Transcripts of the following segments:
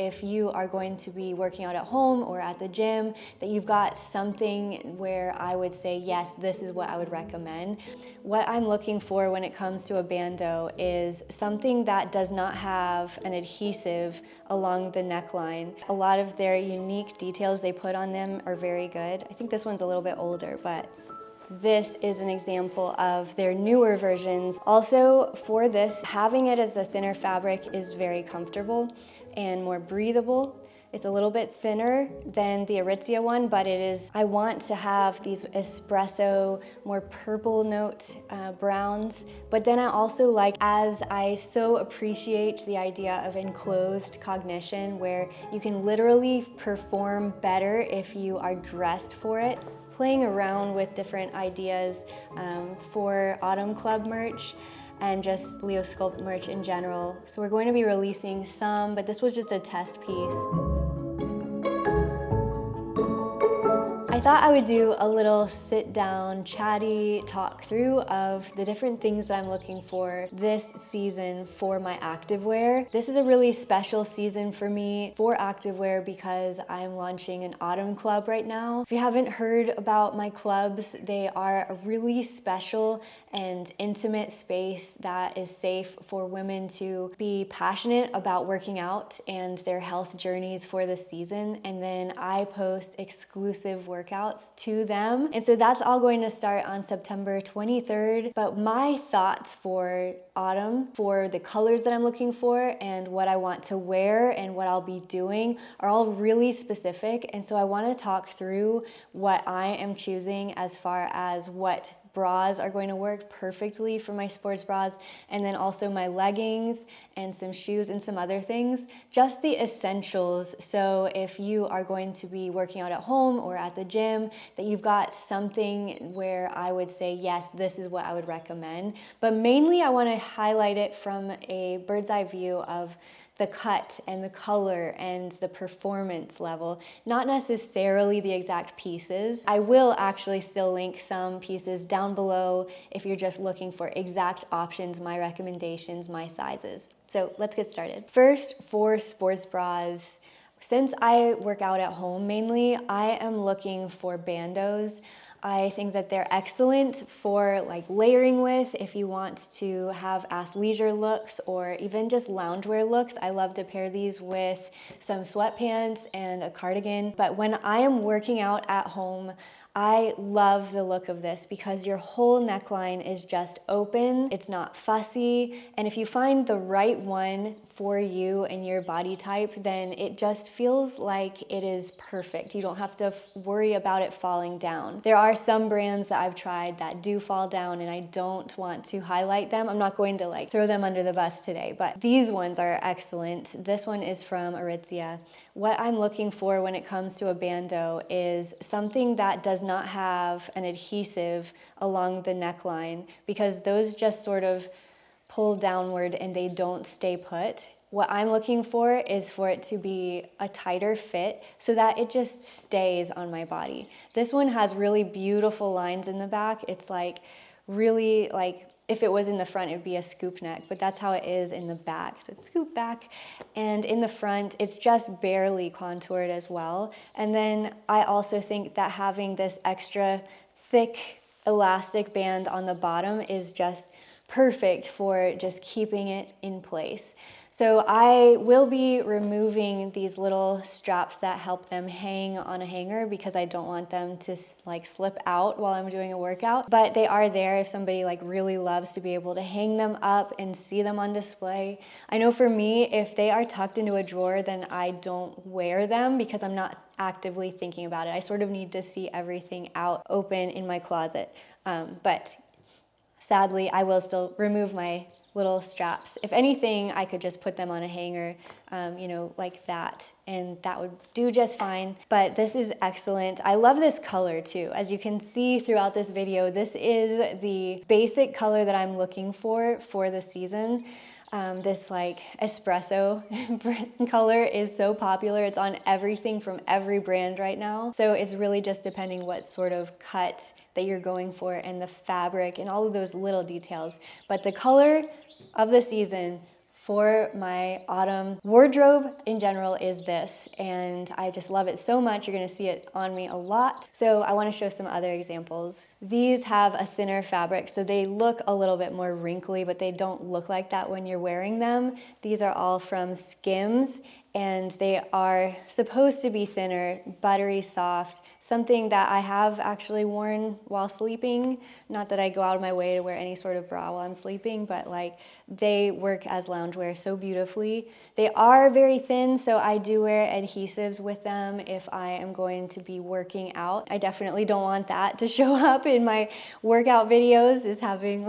if you are going to be working out at home or at the gym, that you've got something where I would say, yes, this is what I would recommend. What I'm looking for when it comes to a bandeau is something that does not have an adhesive along the neckline. A lot of their unique details they put on them are very good. I think this one's a little bit older, but this is an example of their newer versions. Also, for this, having it as a thinner fabric is very comfortable and more breathable. It's a little bit thinner than the Aritzia one, but I want to have these espresso, more purple note browns. But then I also like, as I so appreciate the idea of enclosed cognition, where you can literally perform better if you are dressed for it. Playing around with different ideas for Autumn Club merch and just Leo Sculpt merch in general. So we're going to be releasing some, but this was just a test piece. I thought I would do a little sit down, chatty talk through of the different things that I'm looking for this season for my activewear. This is a really special season for me for activewear because I'm launching an Autumn Club right now. If you haven't heard about my clubs, they are a really special and intimate space that is safe for women to be passionate about working out and their health journeys for the season. And then I post exclusive workouts to them. And so that's all going to start on September 23rd. But my thoughts for autumn, for the colors that I'm looking for and what I want to wear and what I'll be doing are all really specific. And so I want to talk through what I am choosing as far as what bras are going to work perfectly for my sports bras, and then also my leggings and some shoes and some other things, just the essentials. So if you are going to be working out at home or at the gym, that you've got something where I would say, yes, this is what I would recommend. But mainly I want to highlight it from a bird's eye view of the cut and the color and the performance level, not necessarily the exact pieces. I will actually still link some pieces down below if you're just looking for exact options, my recommendations, my sizes. So let's get started. First, for sports bras, since I work out at home mainly, I am looking for bandeaus. I think that they're excellent for like layering with if you want to have athleisure looks or even just loungewear looks. I love to pair these with some sweatpants and a cardigan. But when I am working out at home, I love the look of this because your whole neckline is just open, it's not fussy, and if you find the right one for you and your body type, then it just feels like it is perfect. You don't have to worry about it falling down. There are some brands that I've tried that do fall down and I don't want to highlight them. I'm not going to like throw them under the bus today, but these ones are excellent. This one is from Aritzia. What I'm looking for when it comes to a bandeau is something that does not have an adhesive along the neckline, because those just sort of pull downward and they don't stay put. What I'm looking for is for it to be a tighter fit so that it just stays on my body. This one has really beautiful lines in the back. It's like really like, if it was in the front, it would be a scoop neck, but that's how it is in the back. So it's scoop back, and in the front, it's just barely contoured as well. And then I also think that having this extra thick elastic band on the bottom is just perfect for just keeping it in place. So I will be removing these little straps that help them hang on a hanger because I don't want them to like slip out while I'm doing a workout, but they are there if somebody like really loves to be able to hang them up and see them on display. I know for me, if they are tucked into a drawer, then I don't wear them because I'm not actively thinking about it. I sort of need to see everything out open in my closet, but sadly, I will still remove my little straps. If anything, I could just put them on a hanger, like that, and that would do just fine. But this is excellent. I love this color too. As you can see throughout this video, this is the basic color that I'm looking for the season. This like espresso color is so popular. It's on everything from every brand right now. So it's really just depending what sort of cut that you're going for and the fabric and all of those little details. But the color of the season for my autumn wardrobe in general is this, and I just love it so much. You're gonna see it on me a lot. So I wanna show some other examples. These have a thinner fabric, so they look a little bit more wrinkly, but they don't look like that when you're wearing them. These are all from Skims, and they are supposed to be thinner, buttery soft, something that I have actually worn while sleeping. Not that I go out of my way to wear any sort of bra while I'm sleeping, but like they work as loungewear so beautifully. They are very thin, so I do wear adhesives with them if I am going to be working out. I definitely don't want that to show up in my workout videos, is having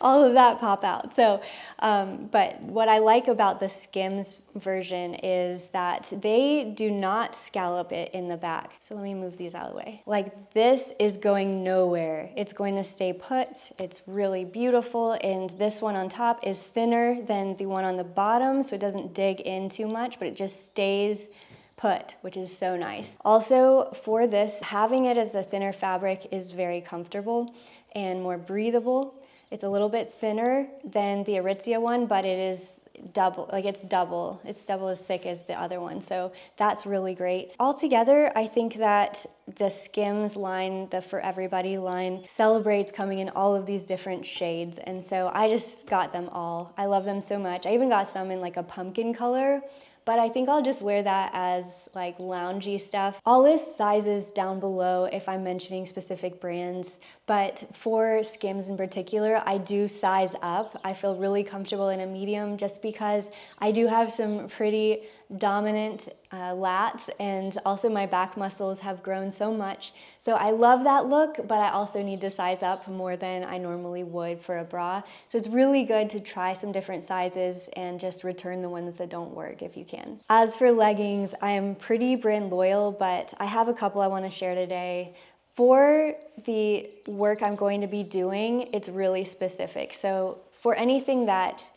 all of that pop out. So, but what I like about the Skims version is that they do not scallop it in the back. So let me move these out of the way. Like, this is going nowhere. It's going to stay put. It's really beautiful. And this one on top is thinner than the one on the bottom, so it doesn't dig in too much, but it just stays put, which is so nice. Also, for this, having it as a thinner fabric is very comfortable and more breathable. It's a little bit thinner than the Aritzia one, but it is double, like it's double as thick as the other one. So that's really great. Altogether, I think that the Skims line, the For Everybody line, celebrates coming in all of these different shades. And so I just got them all. I love them so much. I even got some in like a pumpkin color, but I think I'll just wear that as like loungy stuff. I'll list sizes down below if I'm mentioning specific brands, but for Skims in particular, I do size up. I feel really comfortable in a medium just because I do have some pretty dominant lats, and also my back muscles have grown so much. So I love that look, but I also need to size up more than I normally would for a bra. So it's really good to try some different sizes and just return the ones that don't work if you can. As for leggings, I am pretty brand loyal, but I have a couple I want to share today. For the work I'm going to be doing, it's really specific. So for anything that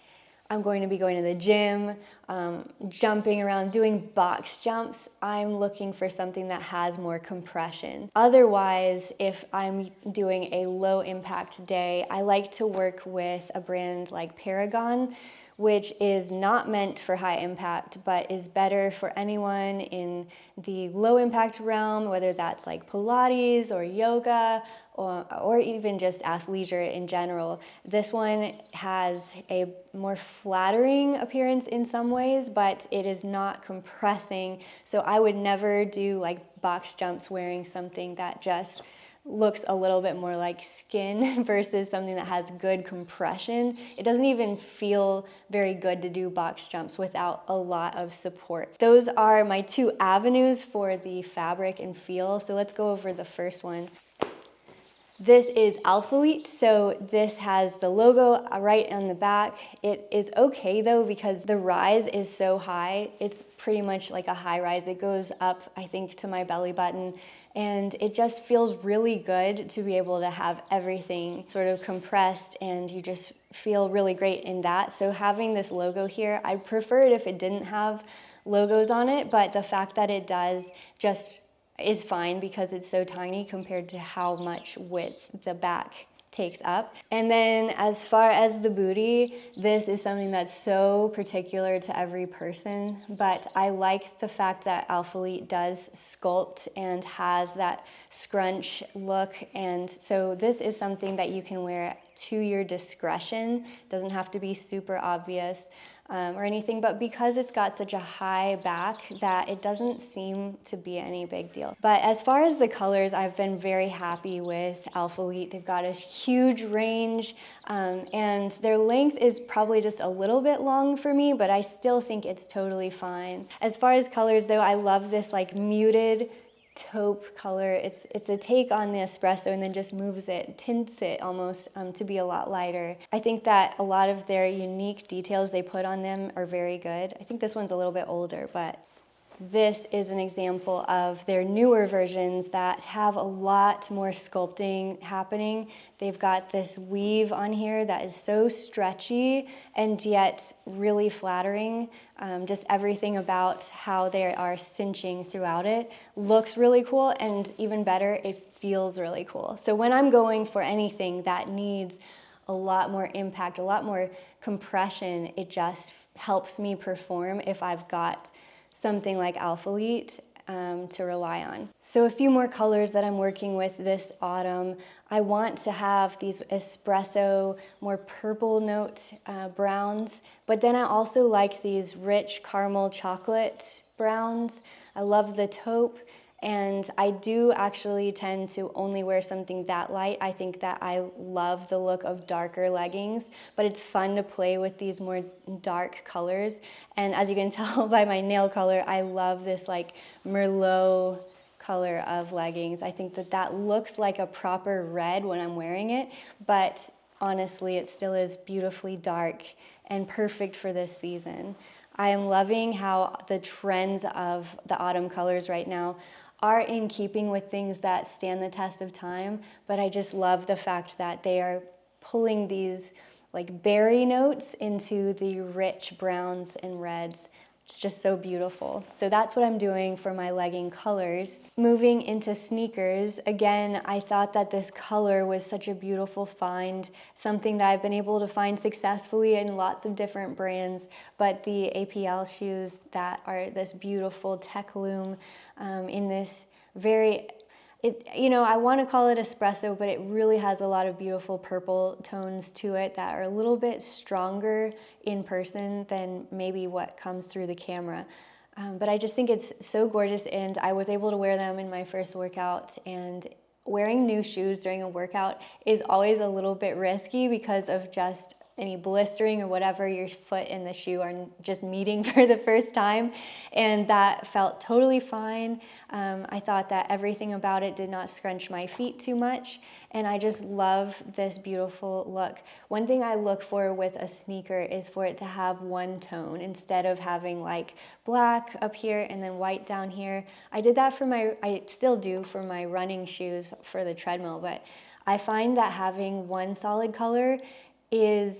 I'm going to be going to the gym, jumping around, doing box jumps, I'm looking for something that has more compression. Otherwise, if I'm doing a low impact day, I like to work with a brand like Paragon, which is not meant for high impact, but is better for anyone in the low impact realm, whether that's like Pilates or yoga, or even just athleisure in general. This one has a more flattering appearance in some ways, but it is not compressing. So I would never do like box jumps wearing something that just looks a little bit more like skin versus something that has good compression. It doesn't even feel very good to do box jumps without a lot of support. Those are my two avenues for the fabric and feel. So let's go over the first one. This is Alphalete, so this has the logo right on the back. It is okay though because the rise is so high. It's pretty much like a high rise. It goes up, I think, to my belly button, and it just feels really good to be able to have everything sort of compressed, and you just feel really great in that. So having this logo here, I'd prefer it if it didn't have logos on it, but the fact that it does just is fine because it's so tiny compared to how much width the back takes up. And then as far as the booty, this is something that's so particular to every person, but I like the fact that Alphalete does sculpt and has that scrunch look, and so this is something that you can wear to your discretion. Doesn't have to be super obvious or anything, but because it's got such a high back that it doesn't seem to be any big deal. But as far as the colors, I've been very happy with Alphalete. They've got a huge range, and their length is probably just a little bit long for me, but I still think it's totally fine. As far as colors though, I love this like muted taupe color. It's a take on the espresso and then just moves it, tints it almost to be a lot lighter. I think that a lot of their unique details they put on them are very good. I think this one's a little bit older, but this is an example of their newer versions that have a lot more sculpting happening. They've got this weave on here that is so stretchy and yet really flattering. Just everything about how they are cinching throughout it looks really cool, and even better, it feels really cool. So when I'm going for anything that needs a lot more impact, a lot more compression. It just helps me perform if I've got something like Alphalete to rely on. So a few more colors that I'm working with this autumn. I want to have these espresso, more purple note browns, but then I also like these rich caramel chocolate browns. I love the taupe, and I do actually tend to only wear something that light. I think that I love the look of darker leggings, but it's fun to play with these more dark colors. And as you can tell by my nail color, I love this like Merlot color of leggings. I think that that looks like a proper red when I'm wearing it, but honestly, it still is beautifully dark and perfect for this season. I am loving how the trends of the autumn colors right now are in keeping with things that stand the test of time, but I just love the fact that they are pulling these like berry notes into the rich browns and reds. It's just so beautiful. So that's what I'm doing for my legging colors. Moving into sneakers, again, I thought that this color was such a beautiful find, something that I've been able to find successfully in lots of different brands, but the APL shoes that are this beautiful tech loom in this very, I want to call it espresso, but it really has a lot of beautiful purple tones to it that are a little bit stronger in person than maybe what comes through the camera. But I just think it's so gorgeous, and I was able to wear them in my first workout, and wearing new shoes during a workout is always a little bit risky because of just any blistering or whatever your foot and the shoe are just meeting for the first time, and that felt totally fine. I thought that everything about it did not scrunch my feet too much, and I just love this beautiful look. One thing I look for with a sneaker is for it to have one tone instead of having like black up here and then white down here. I still do for my running shoes for the treadmill, but I find that having one solid color is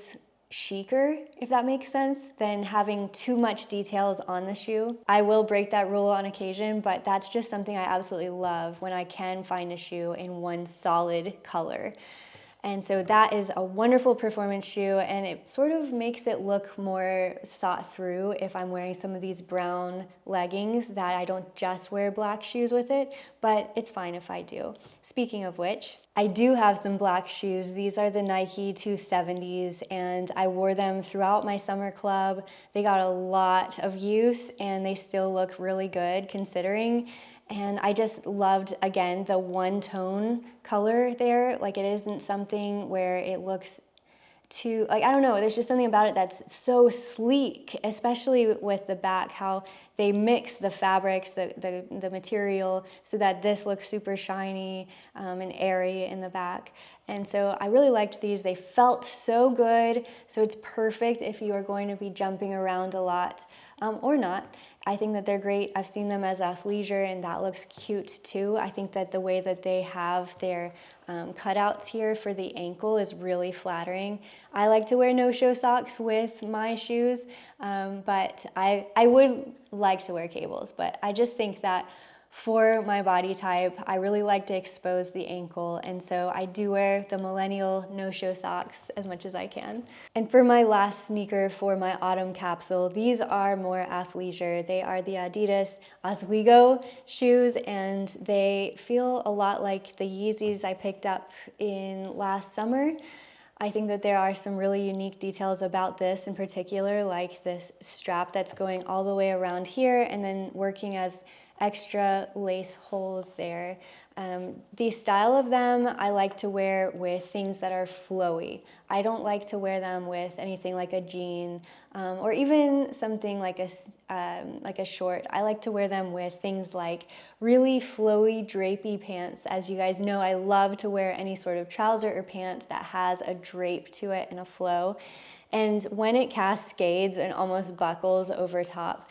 chicer, if that makes sense, than having too much details on the shoe. I will break that rule on occasion, but that's just something I absolutely love when I can find a shoe in one solid color. And so that is a wonderful performance shoe, and it sort of makes it look more thought through if I'm wearing some of these brown leggings that I don't just wear black shoes with it, but it's fine if I do. Speaking of which, I do have some black shoes. These are the Nike 270s, and I wore them throughout my summer club. They got a lot of use, and they still look really good considering. And I just loved, again, the one tone color there. Like, it isn't something where it looks too, like, I don't know, there's just something about it that's so sleek, especially with the back, how they mix the fabrics, the material, so that this looks super shiny and airy in the back. And so I really liked these. They felt so good, so it's perfect if you are going to be jumping around a lot or not. I think that they're great. I've seen them as athleisure, and that looks cute too. I think that the way that they have their cutouts here for the ankle is really flattering. I like to wear no-show socks with my shoes, but I would like to wear cables, but I just think that for my body type, I really like to expose the ankle, and so I do wear the millennial no-show socks as much as I can. And for my last sneaker for my autumn capsule, these are more athleisure. They are the Adidas Oswego shoes, and they feel a lot like the Yeezys I picked up in last summer. I think that there are some really unique details about this in particular, like this strap that's going all the way around here and then working as extra lace holes there. The style of them I like to wear with things that are flowy. I don't like to wear them with anything like a jean or even something like a short. I like to wear them with things like really flowy, drapey pants. As you guys know, I love to wear any sort of trouser or pant that has a drape to it and a flow. And when it cascades and almost buckles over top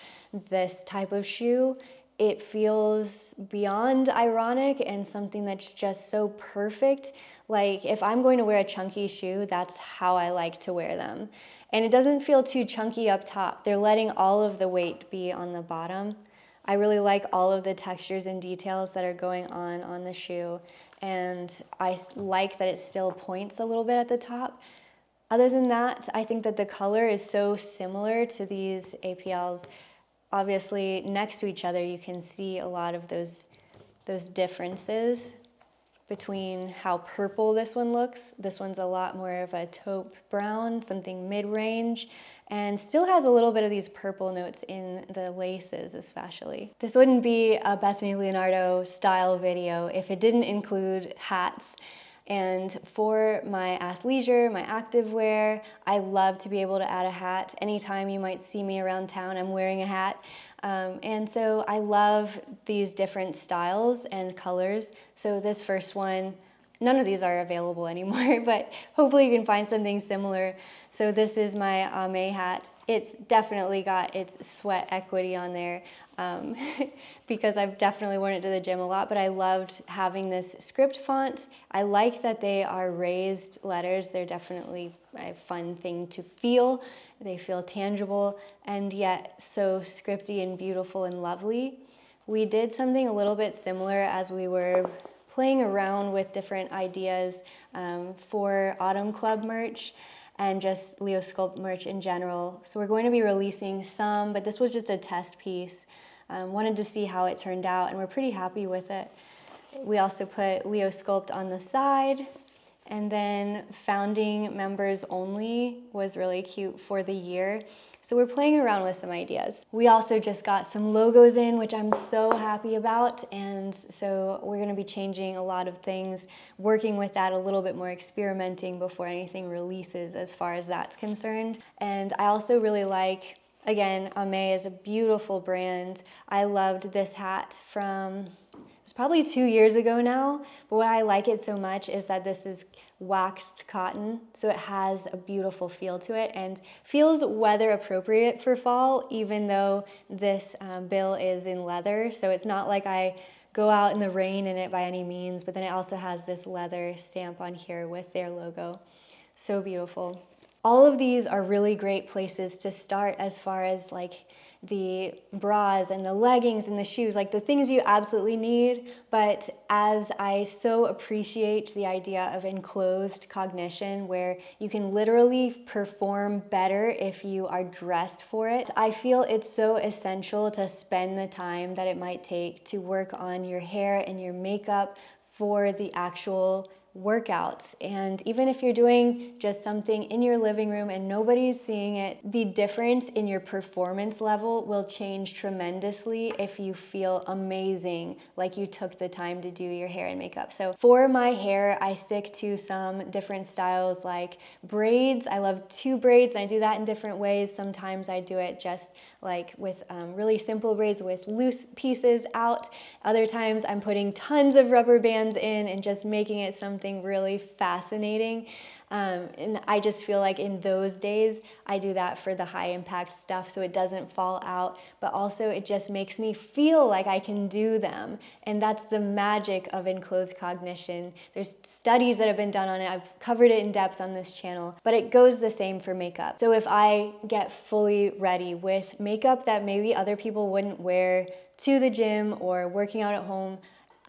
this type of shoe, it feels beyond ironic and something that's just so perfect. Like, if I'm going to wear a chunky shoe, that's how I like to wear them. And it doesn't feel too chunky up top. They're letting all of the weight be on the bottom. I really like all of the textures and details that are going on the shoe. And I like that it still points a little bit at the top. Other than that, I think that the color is so similar to these APLs. Obviously, next to each other, you can see a lot of those differences between how purple this one looks. This one's a lot more of a taupe brown, something mid-range, and still has a little bit of these purple notes in the laces especially. This wouldn't be a Bethany Leonardo style video if it didn't include hats. And for my athleisure, my activewear, I love to be able to add a hat. Anytime you might see me around town, I'm wearing a hat. And so I love these different styles and colors. So this first one, none of these are available anymore, but hopefully you can find something similar. So this is my Ame hat. It's definitely got its sweat equity on there because I've definitely worn it to the gym a lot, but I loved having this script font. I like that they are raised letters. They're definitely a fun thing to feel. They feel tangible and yet so scripty and beautiful and lovely. We did something a little bit similar as we were playing around with different ideas for Autumn Club merch and just Leo Sculpt merch in general. So we're going to be releasing some, but this was just a test piece. Wanted to see how it turned out, and we're pretty happy with it. We also put Leo Sculpt on the side, and then founding members only was really cute for the year. So we're playing around with some ideas. We also just got some logos in, which I'm so happy about. And so we're gonna be changing a lot of things, working with that a little bit more, experimenting before anything releases as far as that's concerned. And I also really like, again, Ame is a beautiful brand. I loved this hat from, it's probably 2 years ago now, but what I like it so much is that this is waxed cotton, so it has a beautiful feel to it and feels weather appropriate for fall, even though this bill is in leather. So it's not like I go out in the rain in it by any means, but then it also has this leather stamp on here with their logo. So beautiful. All of these are really great places to start as far as like the bras and the leggings and the shoes, like the things you absolutely need. But as I so appreciate the idea of enclosed cognition where you can literally perform better if you are dressed for it, I feel it's so essential to spend the time that it might take to work on your hair and your makeup for the actual workouts. And even if you're doing just something in your living room and nobody's seeing it, the difference in your performance level will change tremendously if you feel amazing, like you took the time to do your hair and makeup. So for my hair, I stick to some different styles like braids. I love 2 braids and I do that in different ways. Sometimes I do it just like with really simple braids with loose pieces out. Other times I'm putting tons of rubber bands in and just making it something really fascinating. And I just feel like in those days, I do that for the high impact stuff so it doesn't fall out, but also it just makes me feel like I can do them. And that's the magic of enclosed cognition. There's studies that have been done on it. I've covered it in depth on this channel, but it goes the same for makeup. So if I get fully ready with makeup that maybe other people wouldn't wear to the gym or working out at home,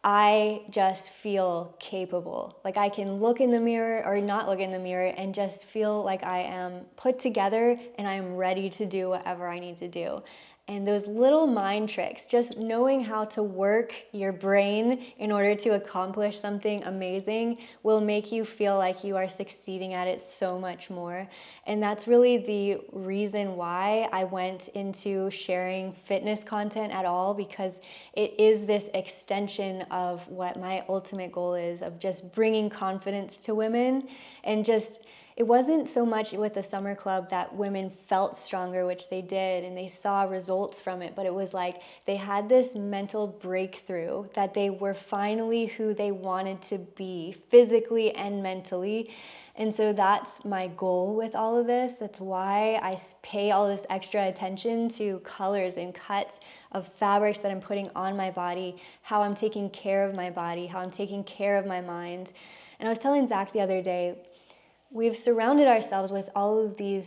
I just feel capable. Like I can look in the mirror or not look in the mirror and just feel like I am put together and I'm ready to do whatever I need to do. And those little mind tricks, just knowing how to work your brain in order to accomplish something amazing will make you feel like you are succeeding at it so much more. And that's really the reason why I went into sharing fitness content at all, because it is this extension of what my ultimate goal is, of just bringing confidence to women. And just it wasn't so much with the summer club that women felt stronger, which they did, and they saw results from it, but it was like they had this mental breakthrough that they were finally who they wanted to be physically and mentally. And so that's my goal with all of this. That's why I pay all this extra attention to colors and cuts of fabrics that I'm putting on my body, how I'm taking care of my body, how I'm taking care of my mind. And I was telling Zach the other day, we've surrounded ourselves with all of these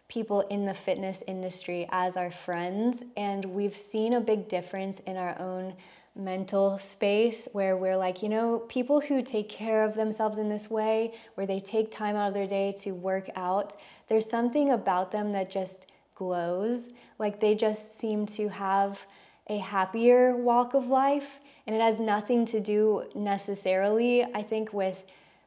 people in the fitness industry as our friends, and we've seen a big difference in our own mental space where we're like, you know, people who take care of themselves in this way, where they take time out of their day to work out, there's something about them that just glows. Like they just seem to have a happier walk of life, and it has nothing to do necessarily, I think, with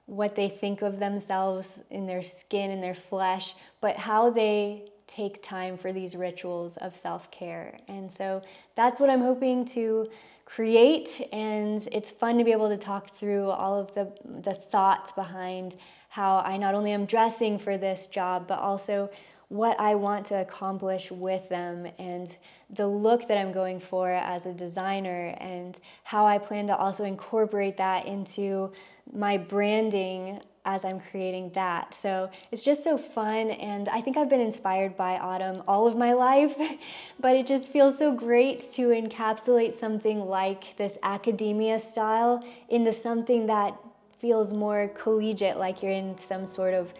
what they think of themselves in their skin and their flesh, but how they take time for these rituals of self-care. And so that's what I'm hoping to create, and it's fun to be able to talk through all of the thoughts behind how I not only am dressing for this job, but also what I want to accomplish with them, and the look that I'm going for as a designer, and how I plan to also incorporate that into my branding as I'm creating that. So it's just so fun, and I think I've been inspired by autumn all of my life, but it just feels so great to encapsulate something like this academia style into something that feels more collegiate, like you're in some sort of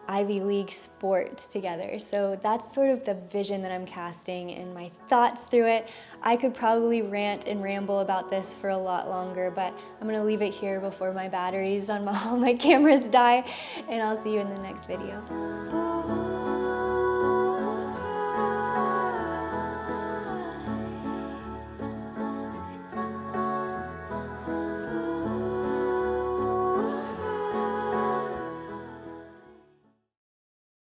Ivy League sports together. So that's sort of the vision that I'm casting and my thoughts through it. I could probably rant and ramble about this for a lot longer, but I'm gonna leave it here before my batteries on all my cameras die, and I'll see you in the next video.